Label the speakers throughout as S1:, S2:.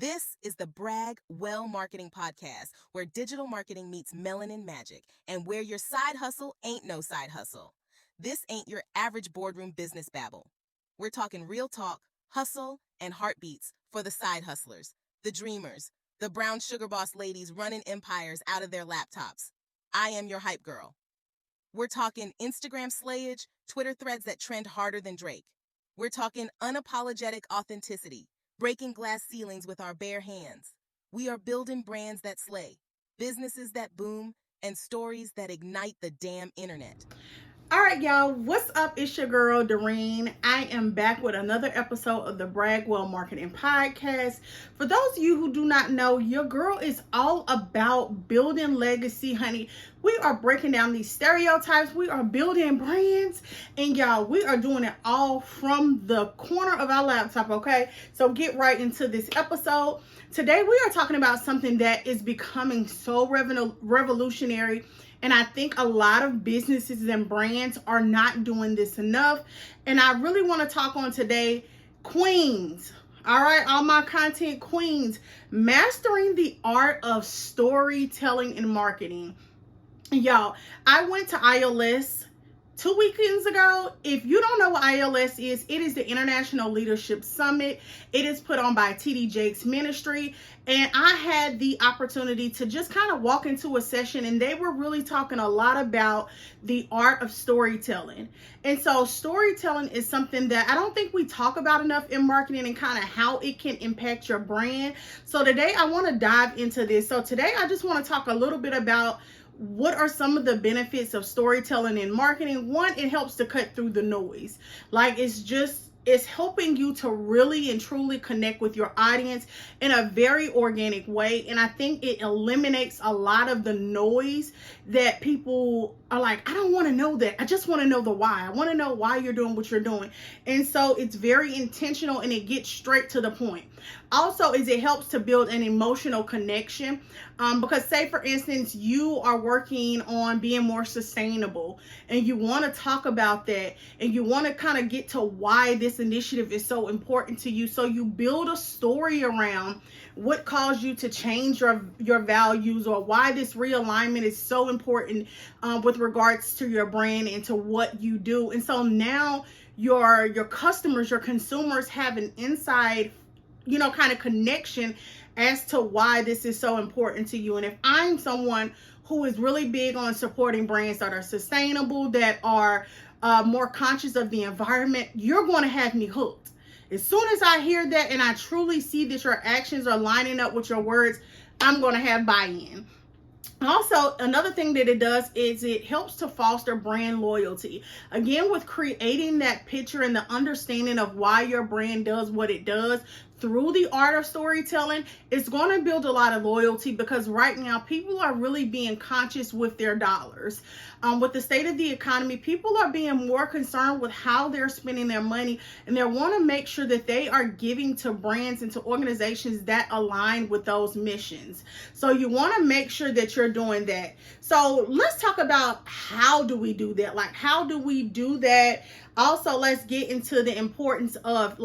S1: This is the Brag Well Marketing Podcast, where digital marketing meets melanin magic and where your side hustle ain't no side hustle. This ain't your average boardroom business babble. We're talking real talk, hustle, and heartbeats for the side hustlers, the dreamers, the brown sugar boss ladies running empires out of their laptops. I am your hype girl. We're talking Instagram slayage, Twitter threads that trend harder than Drake. We're talking unapologetic authenticity, breaking glass ceilings with our bare hands. We are building brands that slay, businesses that boom, and stories that ignite the damn internet.
S2: All right, y'all, what's up? It's your girl, Dearrine. I am back with another episode of the Brag Well Marketing Podcast. For those of you who do not know, your girl is all about building legacy, honey. We are breaking down these stereotypes. We are building brands. And y'all, we are doing it all from the corner of our laptop, okay? So get right into this episode. Today, we are talking about something that is becoming so revolutionary. And I think a lot of businesses and brands are not doing this enough. And I really want to talk on today, queens. All right, all my content queens, mastering the art of storytelling and marketing. Y'all, I went to ILS 2 weekends ago. If you don't know what ILS is, it is the International Leadership Summit. It is put on by TD Jakes Ministry. And I had the opportunity to just kind of walk into a session, and they were really talking a lot about the art of storytelling. And so storytelling is something that I don't think we talk about enough in marketing and kind of how it can impact your brand. So today I want to dive into this. So today I just want to talk a little bit about what are some of the benefits of storytelling in marketing. One, it helps to cut through the noise. Like it's helping you to really and truly connect with your audience in a very organic way. And I think it eliminates a lot of the noise that people are like, I don't want to know that. I just want to know the why. I want to know why you're doing what you're doing. And so it's very intentional and it gets straight to the point. Also, is it helps to build an emotional connection. Because say, for instance, you are working on being more sustainable and you want to talk about that and you want to kind of get to why this initiative is so important to you. So you build a story around what caused you to change your values or why this realignment is so important with regards to your brand and to what you do. And so now your customers, your consumers have an inside kind of connection as to why this is so important to you. And if I'm someone who is really big on supporting brands that are sustainable, that are more conscious of the environment, you're going to have me hooked. As soon as I hear that and I truly see that your actions are lining up with your words, I'm going to have buy-in. Also, another thing that it does is it helps to foster brand loyalty. Again, with creating that picture and the understanding of why your brand does what it does through the art of storytelling, it's going to build a lot of loyalty because right now people are really being conscious with their dollars. With the state of the economy, people are being more concerned with how they're spending their money, and they want to make sure that they are giving to brands and to organizations that align with those missions. So you want to make sure that you're doing that. So let's talk about how do we do that? Like, how do we do that? Also, let's get into the importance of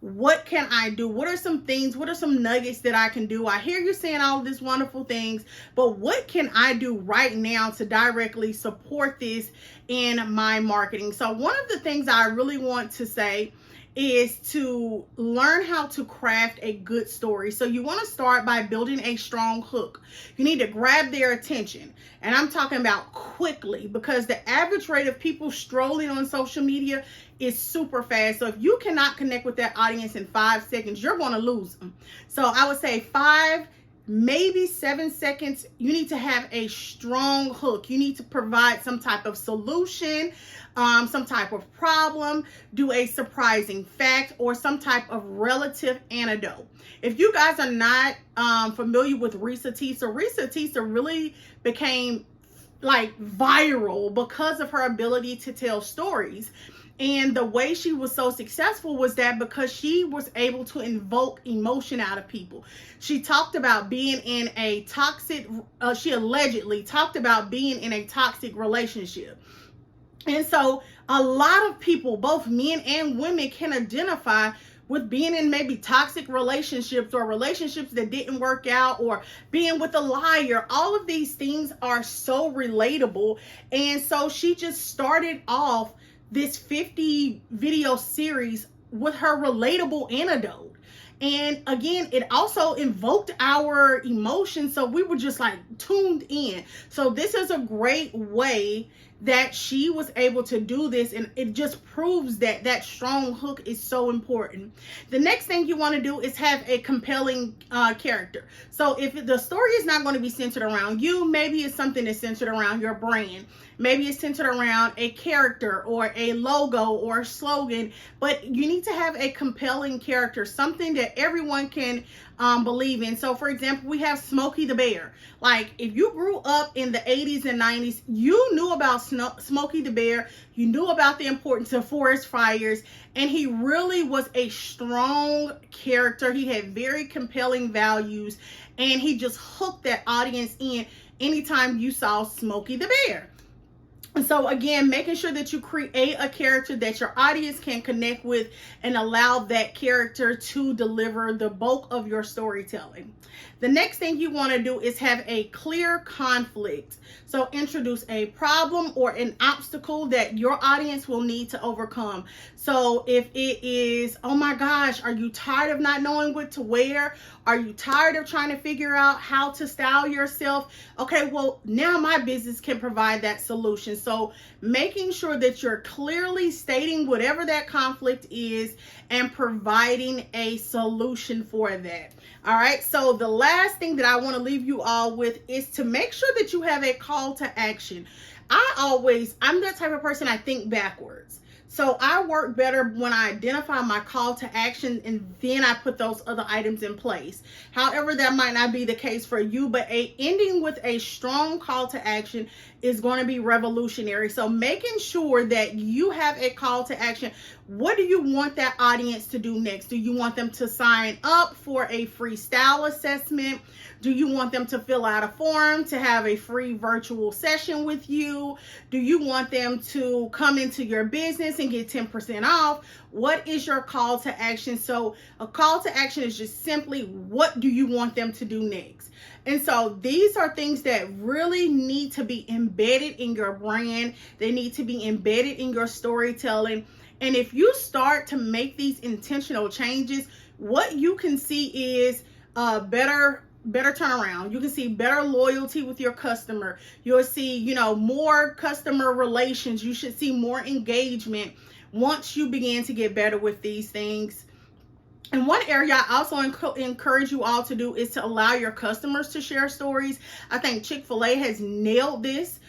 S2: what can I do? What are some things? What are some nuggets that I can do? I hear you saying all of these wonderful things, but what can I do right now to directly support this in my marketing? So one of the things I really want to say is to learn how to craft a good story. So you want to start by building a strong hook. You need to grab their attention. And I'm talking about quickly, because the average rate of people strolling on social media is super fast. So if you cannot connect with that audience in 5 seconds, you're going to lose them. So I would say 5, maybe 7 seconds. You need to have a strong hook. You need to provide some type of solution, some type of problem, do a surprising fact, or some type of relative anecdote. If you guys are not familiar with Risa Tisa really became viral because of her ability to tell stories. And the way she was so successful was that because she was able to invoke emotion out of people. She talked about being in a toxic, she allegedly talked about being in a toxic relationship. And so a lot of people, both men and women, can identify with being in maybe toxic relationships or relationships that didn't work out, or being with a liar. All of these things are so relatable. And so she just started off this 50 video series with her relatable antidote. And again, it also invoked our emotions. So we were just like tuned in. So this is a great way that she was able to do this, and it just proves that that strong hook is so important. The next thing you want to do is have a compelling character. So if the story is not going to be centered around you, maybe it's something that's centered around your brand. Maybe it's centered around a character or a logo or a slogan, but you need to have a compelling character, something that everyone can believe in. So for example, we have Smokey the Bear. Like, if you grew up in the 80s and 90s, you knew about Smokey the Bear, you knew about the importance of forest fires, and he really was a strong character. He had very compelling values, and he just hooked that audience in anytime you saw Smokey the Bear. And so again, making sure that you create a character that your audience can connect with and allow that character to deliver the bulk of your storytelling. The next thing you want to do is have a clear conflict. So introduce a problem or an obstacle that your audience will need to overcome. So if it is, oh my gosh, are you tired of not knowing what to wear? Are you tired of trying to figure out how to style yourself? Okay, well, now my business can provide that solution. So making sure that you're clearly stating whatever that conflict is and providing a solution for that. All right, so the last thing that I want to leave you all with is to make sure that you have a call to action. I'm that type of person, I think backwards. So I work better when I identify my call to action and then I put those other items in place. However, that might not be the case for you, but ending with a strong call to action is going to be revolutionary. So making sure that you have a call to action. What do you want that audience to do next? Do you want them to sign up for a free style assessment? Do you want them to fill out a form to have a free virtual session with you? Do you want them to come into your business and get 10% off? What is your call to action? So a call to action is just simply, what do you want them to do next? And so these are things that really need to be embedded in your brand. They need to be embedded in your storytelling. And if you start to make these intentional changes, what you can see is better turnaround. You can see better loyalty with your customer. You'll see, more customer relations. You should see more engagement once you begin to get better with these things. And one area I also encourage you all to do is to allow your customers to share stories. I think Chick-fil-A has nailed this.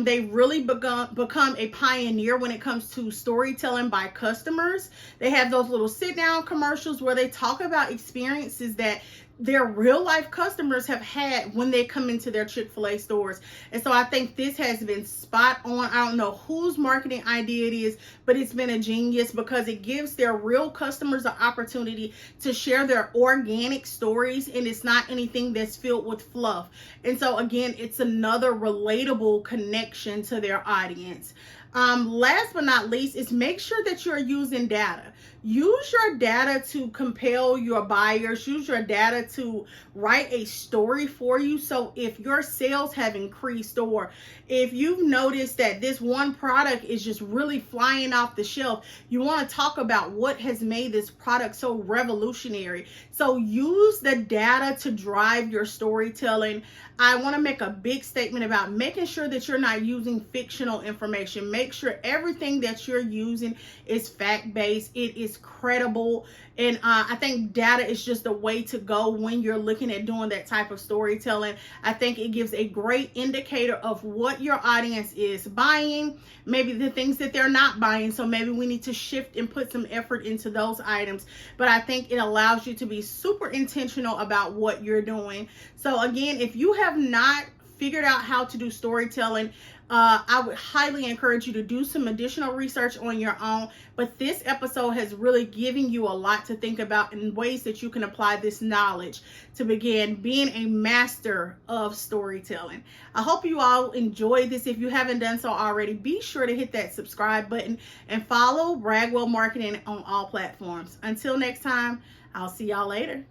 S2: They really become a pioneer when it comes to storytelling by customers. They have those little sit-down commercials where they talk about experiences that their real life customers have had when they come into their Chick-fil-A stores. And so I think this has been spot on. I don't know whose marketing idea it is, but it's been a genius because it gives their real customers the opportunity to share their organic stories, and it's not anything that's filled with fluff. And so again, it's another relatable connection to their audience. Last but not least is make sure that you're using data. Use your data to compel your buyers. Use your data to write a story for you. So if your sales have increased, or if you've noticed that this one product is just really flying off the shelf, you want to talk about what has made this product so revolutionary. So use the data to drive your storytelling. I want to make a big statement about making sure that you're not using fictional information. Make sure everything that you're using is fact-based. It is credible. And I think data is just the way to go when you're looking at doing that type of storytelling. I think it gives a great indicator of what your audience is buying, maybe the things that they're not buying. So maybe we need to shift and put some effort into those items. But I think it allows you to be super intentional about what you're doing. So again, if you have not figured out how to do storytelling, I would highly encourage you to do some additional research on your own. But this episode has really given you a lot to think about in ways that you can apply this knowledge to begin being a master of storytelling. I hope you all enjoyed this. If you haven't done so already, be sure to hit that subscribe button and follow Bragwell Marketing on all platforms. Until next time, I'll see y'all later.